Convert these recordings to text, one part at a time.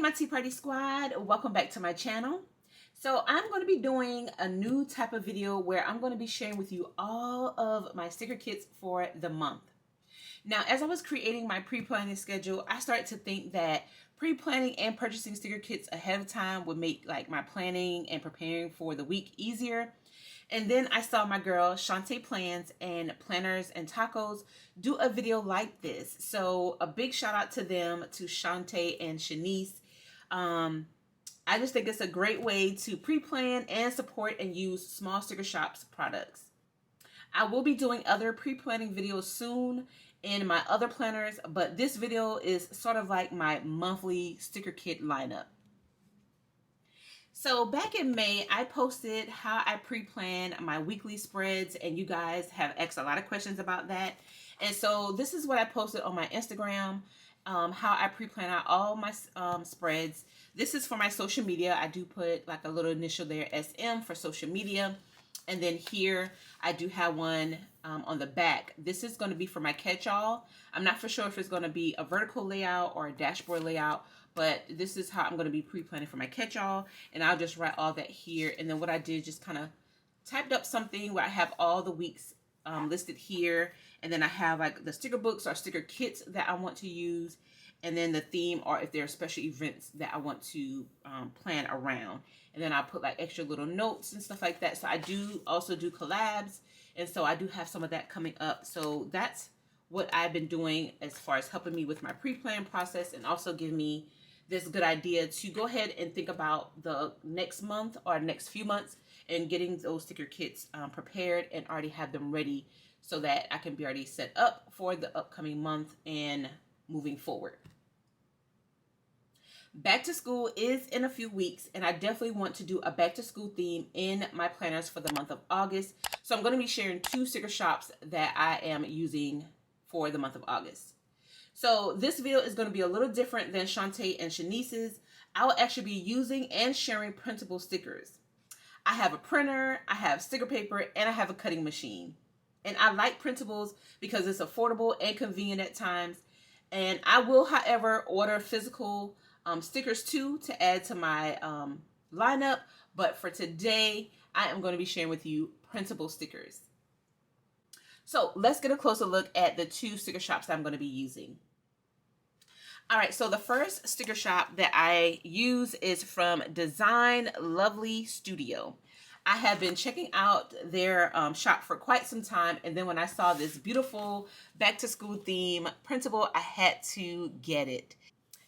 my Tea Party Squad, welcome back to my channel. So I'm going to be doing a new type of video where I'm going to be sharing with you all of my sticker kits for the month. Now, as I was creating my pre-planning schedule, I started to think that pre-planning and purchasing sticker kits ahead of time would make like my planning and preparing for the week easier. And then I saw my girl Shantae Plans and Planners and Tacos do a video like this. So a big shout out to them, to Shantae and Shanice. I just think it's a great way to pre-plan and support and use small sticker shops products. I will be doing other pre-planning videos soon in my other planners, but this video is sort of like my monthly sticker kit lineup. So back in May, I posted how I pre-plan my weekly spreads, and you guys have asked a lot of questions about that. And so this is what I posted on my Instagram, how I pre-plan out all my spreads. This is for my social media. I do put like a little initial there, SM, for social media. And then here I do have one on the back. This is going to be for my catch-all. I'm not for sure if it's going to be a vertical layout or a dashboard layout, but this is how I'm going to be pre-planning for my catch-all. And I'll just write all that here. And then what I did, just kind of typed up something where I have all the weeks listed here. And then I have like the sticker books or sticker kits that I want to use. And then the theme, or if there are special events that I want to plan around. And then I'll put like extra little notes and stuff like that. So I do also do collabs. And so I do have some of that coming up. So that's what I've been doing as far as helping me with my pre-plan process, and also give me this good idea to go ahead and think about the next month or next few months and getting those sticker kits prepared and already have them ready so that I can be already set up for the upcoming month and moving forward. Back to school is in a few weeks, and I definitely want to do a back to school theme in my planners for the month of August. So I'm going to be sharing 2 sticker shops that I am using for the month of August. So this video is going to be a little different than Shantae and Shanice's. I will actually be using and sharing printable stickers. I have a printer, I have sticker paper, and I have a cutting machine. And I like printables because it's affordable and convenient at times. And I will, however, order physical stickers too to add to my lineup. But for today, I am going to be sharing with you printable stickers. So let's get a closer look at the 2 sticker shops that I'm going to be using. All right, so the first sticker shop that I use is from Design Lovely Studio. I have been checking out their shop for quite some time, and then when I saw this beautiful back to school theme printable, I had to get it.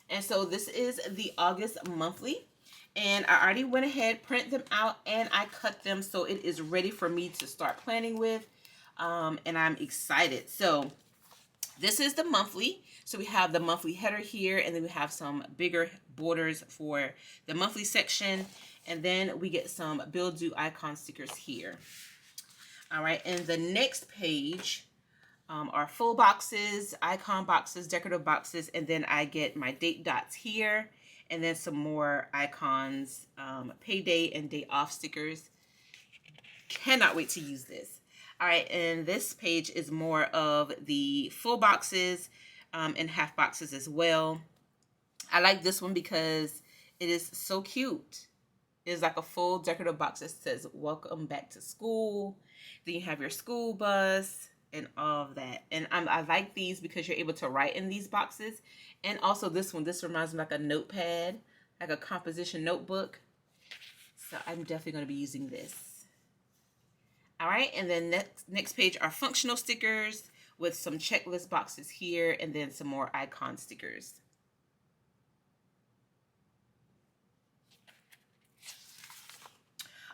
And so this is the August monthly, and I already went ahead, print them out, and I cut them so it is ready for me to start planning with, and I'm excited. So this is the monthly. So we have the monthly header here, and then we have some bigger borders for the monthly section. And then we get some Bill Do icon stickers here. All right, and the next page are full boxes, icon boxes, decorative boxes, and then I get my date dots here, and then some more icons, payday and day off stickers. Cannot wait to use this. All right, and this page is more of the full boxes and half boxes as well. I like this one because it is so cute. It's like a full decorative box that says welcome back to school. Then you have your school bus and all of that. And I like these because you're able to write in these boxes. And also this one, this reminds me like a notepad, like a composition notebook. So I'm definitely going to be using this. All right, and then next page are functional stickers with some checklist boxes here, and then some more icon stickers.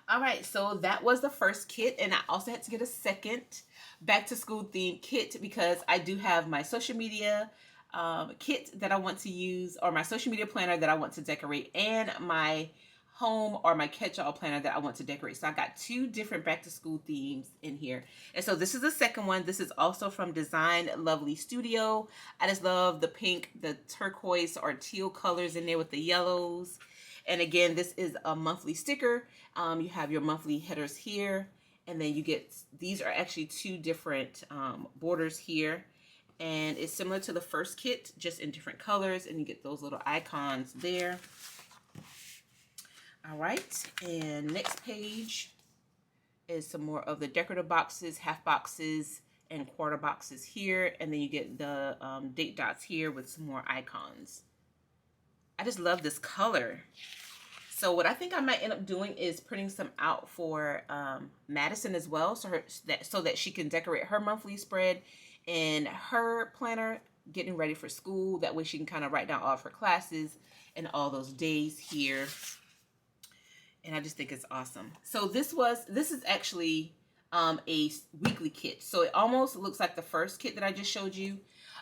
All right, so that was the first kit, and I also had to get a second back to school theme kit because I do have my social media kit that I want to use, or my social media planner that I want to decorate, and my home or my catch-all planner that I want to decorate. So I got 2 different back to school themes in here. And so this is the second one. This is also from Design Lovely Studio. I just love the pink, the turquoise or teal colors in there with the yellows. And again, this is a monthly sticker. You have your monthly headers here, and then you get, these are actually 2 different borders here. And it's similar to the first kit, just in different colors, and you get those little icons there. All right, and next page is some more of the decorative boxes, half boxes, and quarter boxes here. And then you get the date dots here with some more icons. I just love this color. So what I think I might end up doing is printing some out for Madison as well, so that she can decorate her monthly spread in her planner, getting ready for school. That way she can kind of write down all of her classes and all those days here. And I just think it's awesome. So this is actually a weekly kit. So it almost looks like the first kit that I just showed you.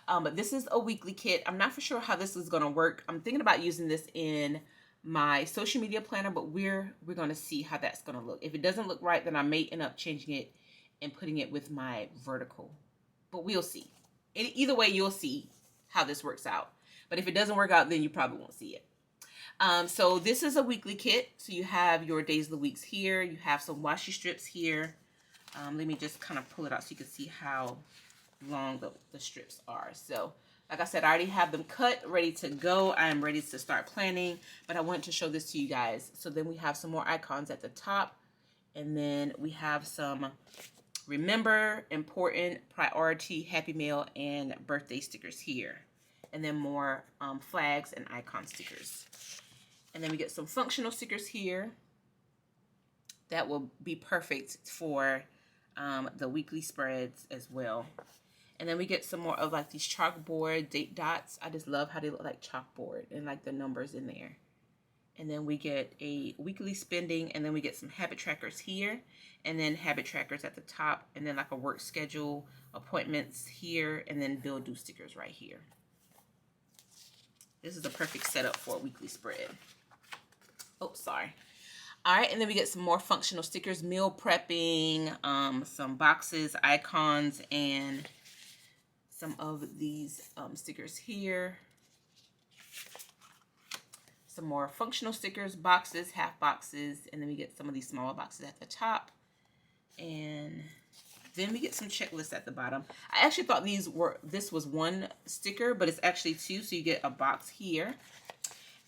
But this is a weekly kit. I'm not for sure how this is going to work. I'm thinking about using this in my social media planner, but we're going to see how that's going to look. If it doesn't look right, then I may end up changing it and putting it with my vertical. But we'll see. Either way, you'll see how this works out. But if it doesn't work out, then you probably won't see it. So this is a weekly kit. So you have your days of the weeks here. You have some washi strips here. Let me just kind of pull it out so you can see how long the strips are. So like I said, I already have them cut, ready to go. I am ready to start planning, but I wanted to show this to you guys. So then we have some more icons at the top, and then we have some remember, important, priority, happy mail, and birthday stickers here. And then more flags and icon stickers. And then we get some functional stickers here that will be perfect for the weekly spreads as well. And then we get some more of like these chalkboard date dots. I just love how they look like chalkboard and like the numbers in there. And then we get a weekly spending, and then we get some habit trackers here, and then habit trackers at the top, and then like a work schedule, appointments here, and then bill due stickers right here. This is a perfect setup for a weekly spread. Oh, sorry. All right, and then we get some more functional stickers, meal prepping, some boxes, icons, and some of these stickers here. Some more functional stickers, boxes, half boxes, and then we get some of these smaller boxes at the top. And then we get some checklists at the bottom. I actually thought this was one sticker, but it's actually two, so you get a box here.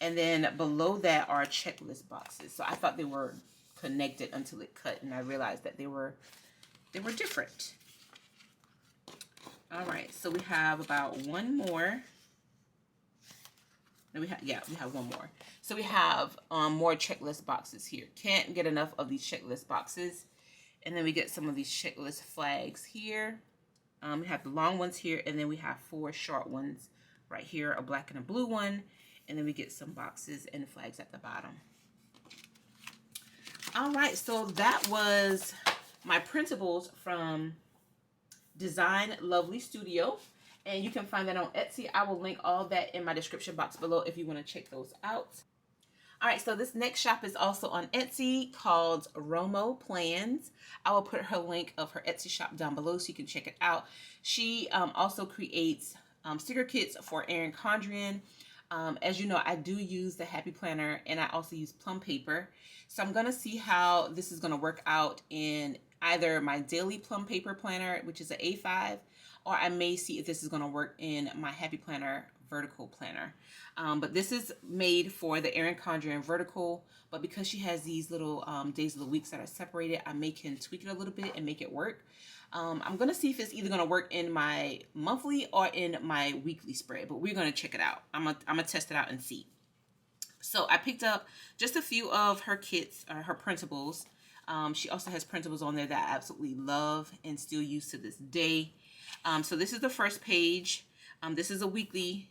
And then below that are checklist boxes. So I thought they were connected until it cut, and I realized that they were different. All right, so we have about one more. No, we have one more. So we have more checklist boxes here. Can't get enough of these checklist boxes. And then we get some of these checklist flags here. We have the long ones here, and then we have 4 short ones right here, a black and a blue one. And then we get some boxes and flags at the bottom. All right, so that was my printables from Design Lovely Studio, and you can find that on Etsy. I will link all that in my description box below if you want to check those out. All right, so this next shop is also on Etsy called Romoplans. I will put her link of her Etsy shop down below so you can check it out. She also creates sticker kits for Erin Condren. As you know, I do use the Happy Planner, and I also use plum paper. So I'm going to see how this is going to work out in either my daily plum paper planner, which is an A5, or I may see if this is going to work in my Happy Planner vertical planner. But this is made for the Erin Condren vertical, but because she has these little days of the weeks that are separated, I can tweak it a little bit and make it work. I'm going to see if it's either going to work in my monthly or in my weekly spread, but we're going to check it out. I'm going to test it out and see. So I picked up just a few of her kits, her printables. She also has printables on there that I absolutely love and still use to this day. So this is the first page. This is a weekly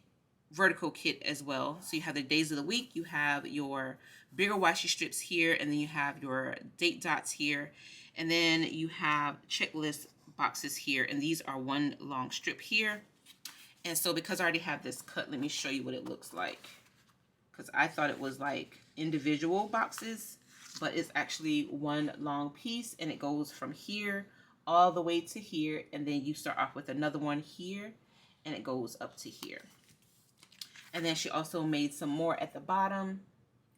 vertical kit as well. So you have the days of the week, you have your bigger washi strips here, and then you have your date dots here, and then you have checklist boxes here, and these are one long strip here. And so because I already have this cut, let me show you what it looks like, because I thought it was like individual boxes, but it's actually one long piece, and it goes from here all the way to here, and then you start off with another one here, and it goes up to here. And then she also made some more at the bottom,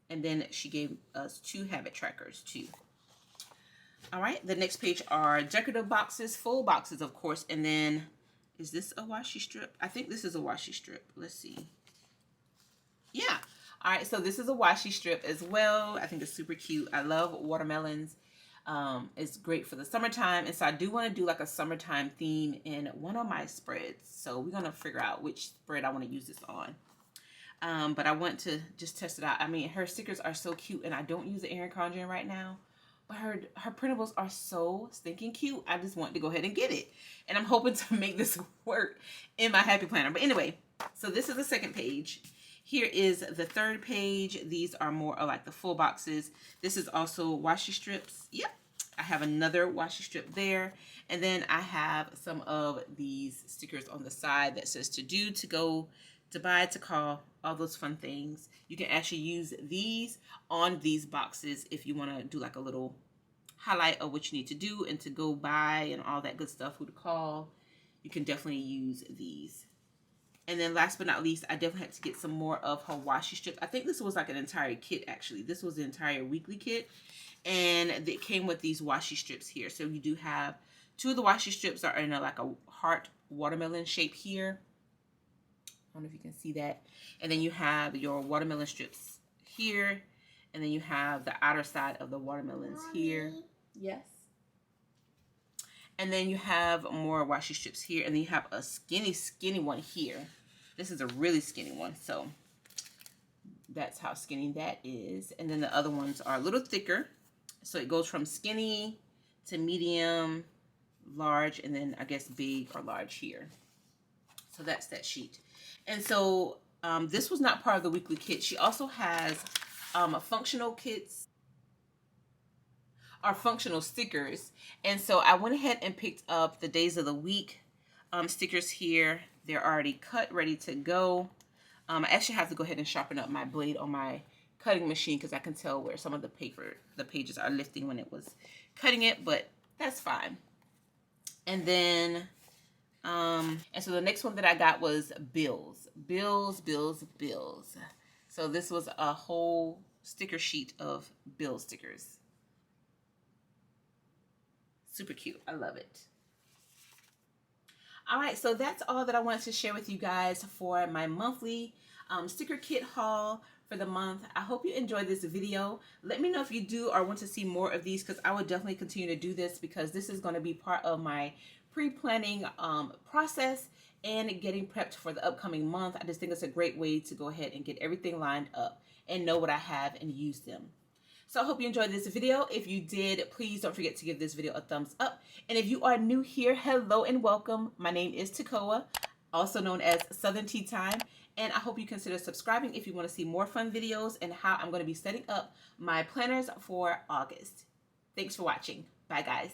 and then she gave us 2 habit trackers too. All right, the next page are decorative boxes, full boxes of course, and then Is this a washi strip? I think this is a washi strip. Let's see. Yeah. All right, so this is a washi strip as well. I think it's super cute. I love watermelons. It's great for the summertime, and so I do want to do like a summertime theme in one of my spreads. So we're gonna figure out which spread I want to use this on. But I want to just test it out. I mean, her stickers are so cute, and I don't use the Erin Condren right now. But her printables are so stinking cute. I just want to go ahead and get it. And I'm hoping to make this work in my Happy Planner. But anyway, so this is the second page. Here is the third page. These are more like the full boxes. This is also washi strips. Yep. I have another washi strip there. And then I have some of these stickers on the side that says to do, to go, to buy, to call, all those fun things. You can actually use these on these boxes if you want to do like a little highlight of what you need to do and to go buy and all that good stuff, who to call. You can definitely use these. And then last but not least, I definitely had to get some more of her washi strip. I think this was like an entire kit, actually. This was the entire weekly kit. And it came with these washi strips here. So you do have two of the washi strips are in like a heart watermelon shape here. I don't know if you can see that. And then you have your watermelon strips here. And then you have the outer side of the watermelons here. Yes. And then you have more washi strips here. And then you have a skinny, skinny one here. This is a really skinny one. So that's how skinny that is. And then the other ones are a little thicker. So it goes from skinny to medium, large, and then I guess big or large here. So that's that sheet. And so this was not part of the weekly kit. She also has functional kits or functional stickers. And so I went ahead and picked up the days of the week stickers here. They're already cut, ready to go. I actually have to go ahead and sharpen up my blade on my cutting machine because I can tell where some of the pages are lifting when it was cutting it, but that's fine. And then and so the next one that I got was bills. So this was a whole sticker sheet of bill stickers. Super cute. I love it. All right, so that's all that I wanted to share with you guys for my monthly sticker kit haul for the month. I hope you enjoyed this video. Let me know if you do or want to see more of these, because I would definitely continue to do this, because this is going to be part of my pre-planning process and getting prepped for the upcoming month. I just think it's a great way to go ahead and get everything lined up and know what I have and use them. So I hope you enjoyed this video. If you did, please don't forget to give this video a thumbs up. And if you are new here, hello and welcome. My name is ToCoa, also known as Southern Tea Time. And I hope you consider subscribing if you want to see more fun videos and how I'm going to be setting up my planners for August. Thanks for watching. Bye, guys.